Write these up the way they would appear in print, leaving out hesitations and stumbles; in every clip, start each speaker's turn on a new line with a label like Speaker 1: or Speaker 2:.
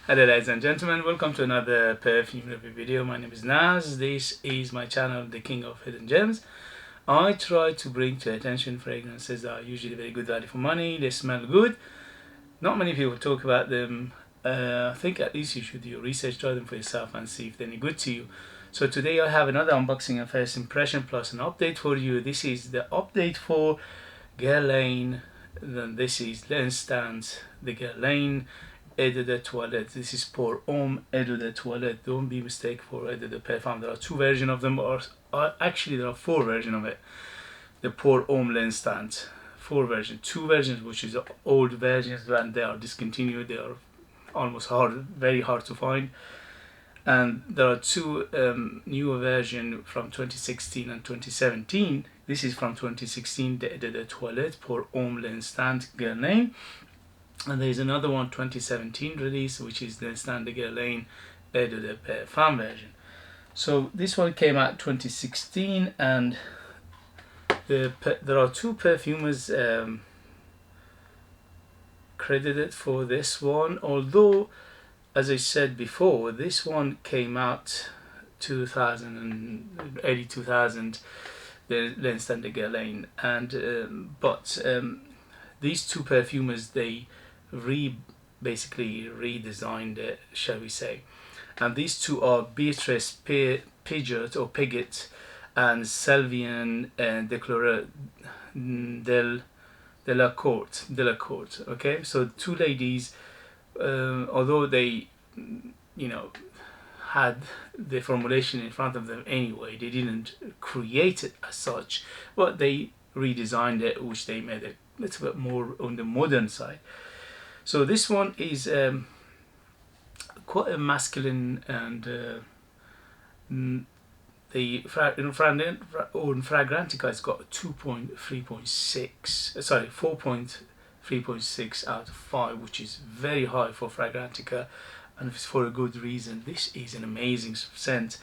Speaker 1: Hello ladies and gentlemen, welcome to another perfume review video. My name is Naz. This is my channel, The King of Hidden Gems. I try to bring to attention fragrances that are usually very good value for money. They smell good. Not many people talk about them. I think at least you should do your research, try them for yourself and see if they're any good to you. So today I have another unboxing and first impression plus an update for you. This is the update for Guerlain. Then this is lens stands, the Guerlain Eau de Toilette. This is for Homme EDT de Toilette. Don't be mistaken for Eau de Perfume. There are two versions of them, or actually there are four versions of it. The Pour Homme lens stand, four versions, two versions which is old versions and they are discontinued. They are almost very hard to find. And there are two newer versions from 2016 and 2017. This is from 2016, the Eau de Toilette Pour Homme lens stand Guerlain. And there is another one 2017 release, which is the standard Guerlain Eau de Perfume version. So this one came out 2016, and there are two perfumers credited for this one. Although, as I said before, this one came out early 2000, the standard Guerlain, and these two perfumers, they basically redesigned it, shall we say. And these two are Beatrice Pigott or Pigott and Sylviane Delacourt. Okay, so two ladies, although they, had the formulation in front of them anyway, they didn't create it as such, but they redesigned it, which they made it a little bit more on the modern side. So this one is quite a masculine, and the Fragrantica has got 4.36 out of 5, which is very high for Fragrantica, and it's for a good reason. This is an amazing scent.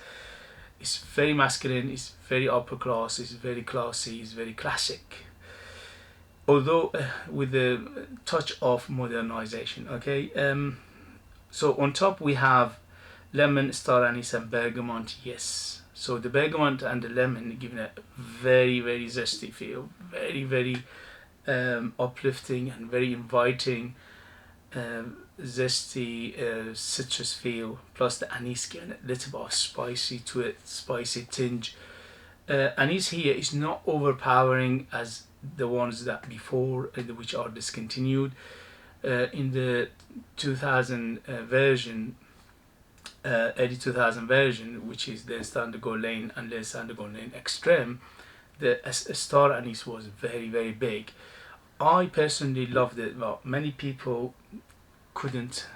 Speaker 1: It's very masculine, it's very upper class, it's very classy, it's very classic, although with a touch of modernization. Okay, so on top we have lemon, star anise and bergamot. Yes, so the bergamot and the lemon giving a very zesty feel, very uplifting and very inviting, zesty citrus feel, plus the anise giving a little bit of spicy to it, spicy tinge. Anise here is not overpowering as the ones that before, which are discontinued. In the 2000 version, early 2000 version, which is the standard Guerlain and the standard Guerlain Extreme, the star anise was very big. I personally loved it, but many people couldn't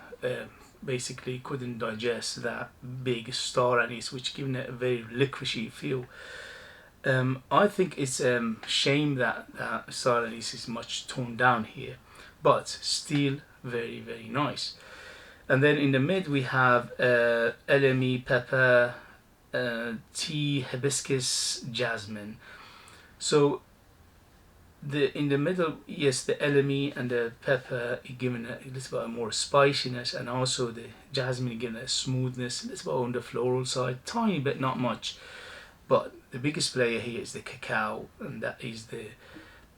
Speaker 1: digest that big star anise, which given it a very licoricey feel. I think it's a shame that star anise is much toned down here, but still very nice. And then in the mid we have LME pepper, tea, hibiscus, jasmine. So in the middle, yes, the LME and the pepper giving a little bit more spiciness, and also the jasmine giving a smoothness, a little bit on the floral side, tiny bit, not much. But the biggest player here is the cacao, and that is the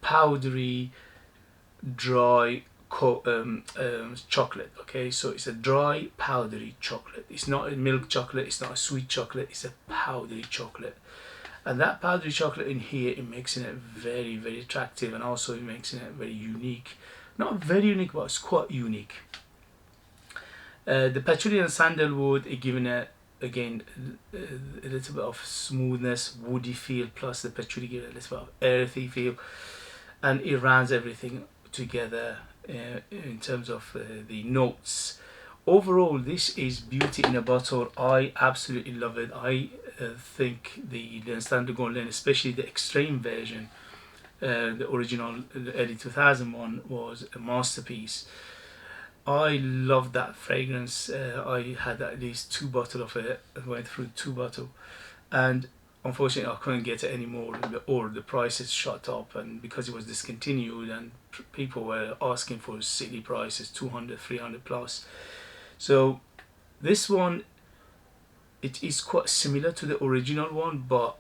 Speaker 1: powdery, dry chocolate. Okay, so it's a dry, powdery chocolate. It's not a milk chocolate, it's not a sweet chocolate, it's a powdery chocolate. And that powdery chocolate in here, it makes it very attractive, and also it makes it very unique. Not very unique, but it's quite unique. The patchouli and sandalwood are giving it, again, a little bit of smoothness, woody feel, plus the patchouli gives a little bit of earthy feel, and it runs everything together in terms of the notes. Overall, this is beauty in a bottle. I absolutely love it. I think the standard Guerlain, especially the extreme version, the original, the early 2001, was a masterpiece. I love that fragrance. I had at least 2 bottles of it. I went through 2 bottles, and unfortunately I couldn't get it anymore, or the prices shot up, and because it was discontinued and people were asking for silly prices, 200, 300 plus. So this one, it is quite similar to the original one, but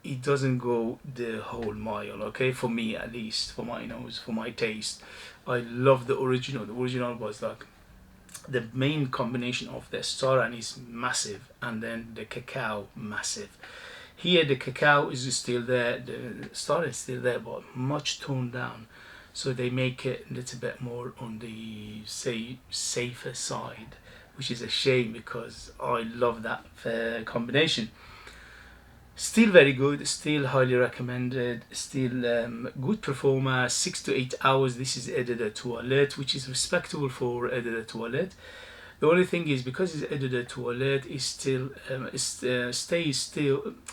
Speaker 1: it doesn't go the whole mile, okay? For me, at least, for my nose, for my taste. I love the original. The original was like the main combination of the star anise massive, and then the cacao massive. Here the cacao is still there, the star is still there, but much toned down. So they make it a little bit more on the, say, safer side, which is a shame because I love that combination. Still very good, still highly recommended, still good performer, 6 to 8 hours. This is Eau de Toilette, which is respectable for Eau de Toilette. The only thing is, because it's Eau de Toilette, is still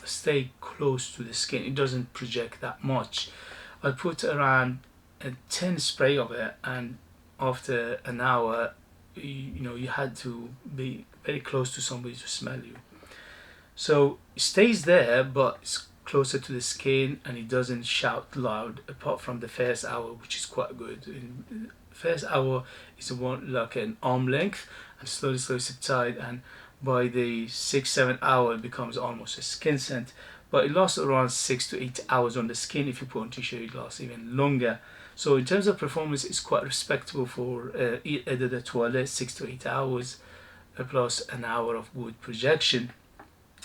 Speaker 1: stay close to the skin. It doesn't project that much. I put around a 10 spray of it, and after an hour, you had to be very close to somebody to smell you. So it stays there, but it's closer to the skin, and it doesn't shout loud apart from the first hour, which is quite good. In the first hour is one like an arm length, and slowly subside, and by the 6-7 hour it becomes almost a skin scent. But it lasts around 6 to 8 hours on the skin. If you put on t-shirt, it lasts even longer. So in terms of performance, it's quite respectable for Eau de Toilette, 6 to 8 hours plus an hour of good projection.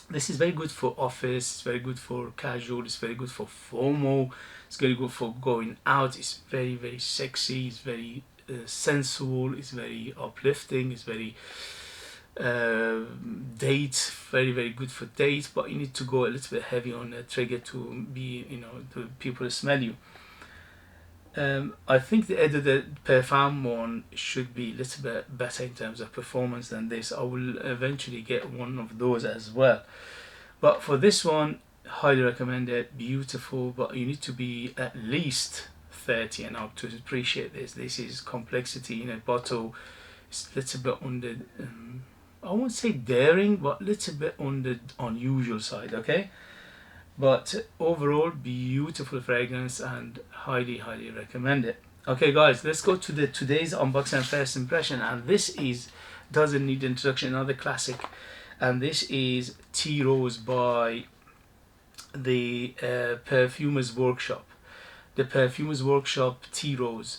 Speaker 1: This is very good for office, it's very good for casual, it's very good for formal, it's very good for going out. It's very sexy, it's very sensual, it's very uplifting, it's very date, very good for date, but you need to go a little bit heavy on the trigger to be, to people smell you. I think the Eau de Perfume one should be a little bit better in terms of performance than this. I will eventually get one of those as well. But for this one, highly recommend it. Beautiful, but you need to be at least 30 and up to appreciate this. This is complexity in a bottle. It's a little bit on the, I won't say daring, but a little bit on the unusual side, okay? But overall, beautiful fragrance and highly recommend it. Okay guys, let's go to today's unboxing and first impression, and this is, doesn't need introduction, another classic, and this is Tea Rose by the Perfumer's Workshop. The Perfumer's Workshop Tea Rose.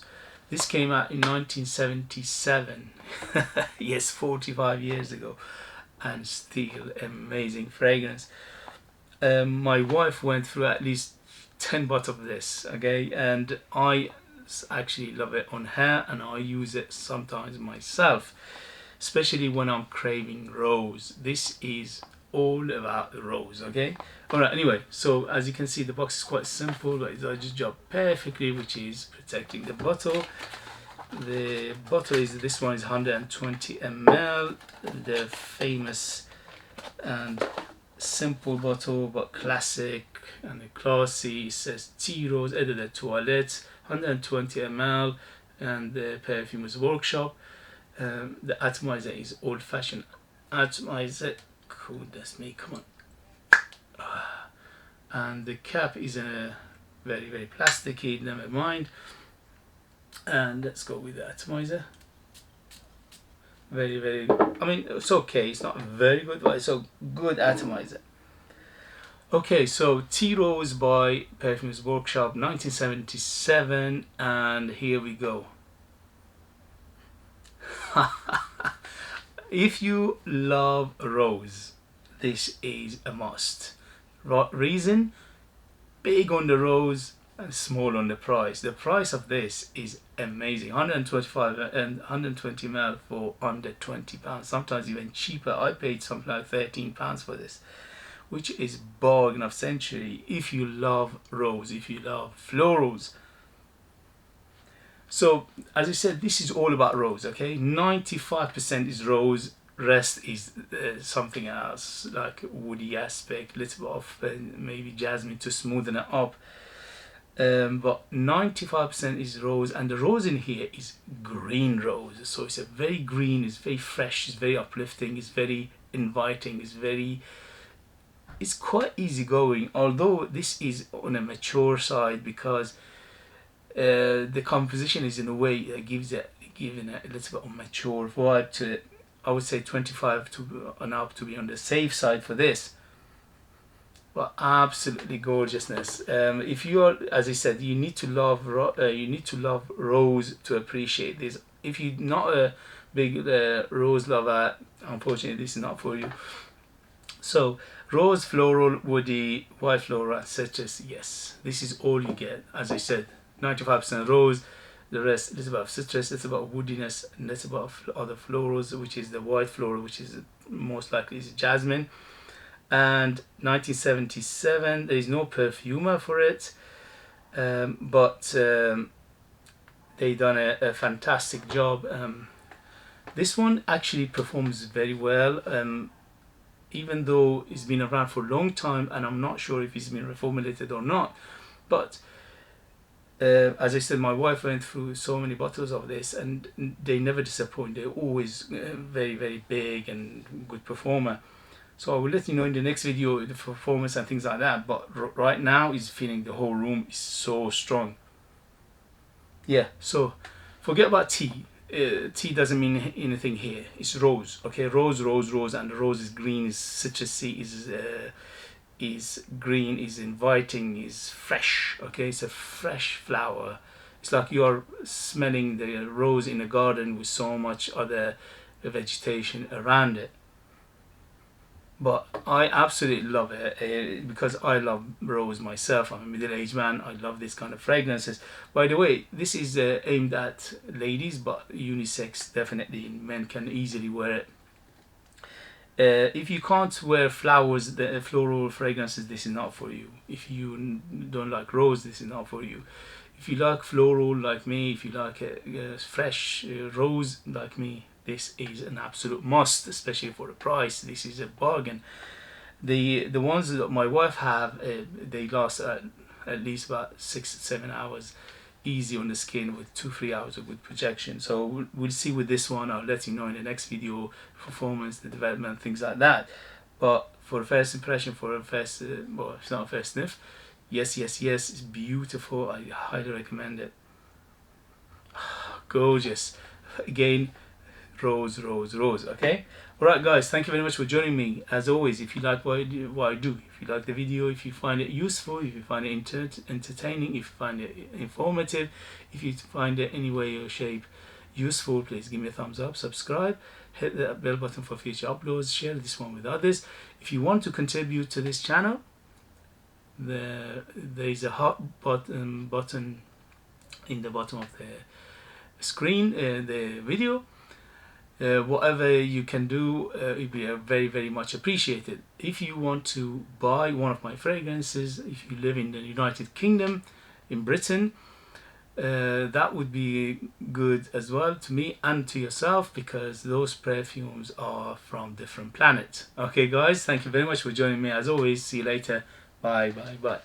Speaker 1: This came out in 1977. Yes, 45 years ago, and still amazing fragrance. My wife went through at least 10 bottles of this, okay, and I actually love it on her, and I use it sometimes myself, especially when I'm craving rose. This is all about the rose, okay? Alright, anyway, so as you can see, the box is quite simple, but it does its job perfectly, which is protecting the bottle. The bottle is, this one is 120 ml, the famous and simple bottle but classic and classy. It says Tea Rose Eau de Toilette, 120 ml, and the Perfumer's Workshop. The atomizer is old-fashioned atomizer. Goodness me, come on. And the cap is in a very plasticky, never mind. And let's go with the atomizer. Very, I mean, it's okay, it's not very good, but it's a good atomizer. Okay, so Tea Rose by Perfume's Workshop, 1977, and here we go. If you love rose, this is a must. Reason? Big on the rose and small on the price. The price of this is amazing. 125 and 120 ml for under £20. Sometimes even cheaper. I paid something like £13 for this, which is bargain of century if you love rose, if you love florals. So as I said, this is all about rose, okay? 95% is rose, rest is something else, like woody aspect, little bit of maybe jasmine to smoothen it up. But 95% is rose, and the rose in here is green rose. So it's a very green, it's very fresh, it's very uplifting, it's very inviting, it's quite easygoing. Although this is on a mature side, because the composition is in a way that gives it a little bit of mature vibe to it. I would say 25 to and up to be on the safe side for this. But absolutely gorgeousness. If you are, as I said, you need to love rose to appreciate this. If you're not a big rose lover, unfortunately this is not for you. So rose, floral, woody, white floral, citrus, yes, this is all you get. As I said, 95% rose, the rest is about citrus, it's about woodiness, and that's about other florals, which is the white floral, which is most likely is jasmine. And 1977, there is no perfumer for it, but they done a fantastic job. This one actually performs very well, even though it's been around for a long time, and I'm not sure if it's been reformulated or not. But as I said, my wife went through so many bottles of this, and they never disappoint. They're always very, very big and good performer. So I will let you know in the next video the performance and things like that. But right now, is feeling the whole room is so strong. Yeah. So forget about tea. Tea doesn't mean anything here. It's rose. Okay, rose, rose, rose, and the rose is green, is citrusy, is green, is inviting, is fresh. Okay, it's a fresh flower. It's like you're smelling the rose in a garden with so much other vegetation around it. But I absolutely love it because I love rose myself. I'm a middle-aged man. I love this kind of fragrances. By the way, this is aimed at ladies, but unisex definitely. Men can easily wear it. If you can't wear flowers, the floral fragrances, this is not for you. If you don't like rose, this is not for you. If you like floral like me, if you like fresh rose like me, this is an absolute must, especially for the price. This is a bargain. The ones that my wife have, they last at least about 6-7 hours easy on the skin with 2-3 hours of good projection. So we'll see with this one. I'll let you know in the next video, performance, the development, things like that. But for a first impression, for a first well, it's not a first sniff, yes, yes, yes, it's beautiful. I highly recommend it. Gorgeous. Again, rose, rose, rose. Okay, all right guys, thank you very much for joining me. As always, if you like what I do, if you like the video, if you find it useful, if you find it entertaining, if you find it informative, if you find it any way or shape useful, please give me a thumbs up, subscribe, hit the bell button for future uploads, share this one with others. If you want to contribute to this channel, there is a hot button in the bottom of the screen, the video. Whatever you can do, it will be very, very much appreciated. If you want to buy one of my fragrances, if you live in the United Kingdom, in Britain, that would be good as well to me and to yourself, because those perfumes are from different planets. Okay guys, thank you very much for joining me. As always, see you later. Bye, bye, bye.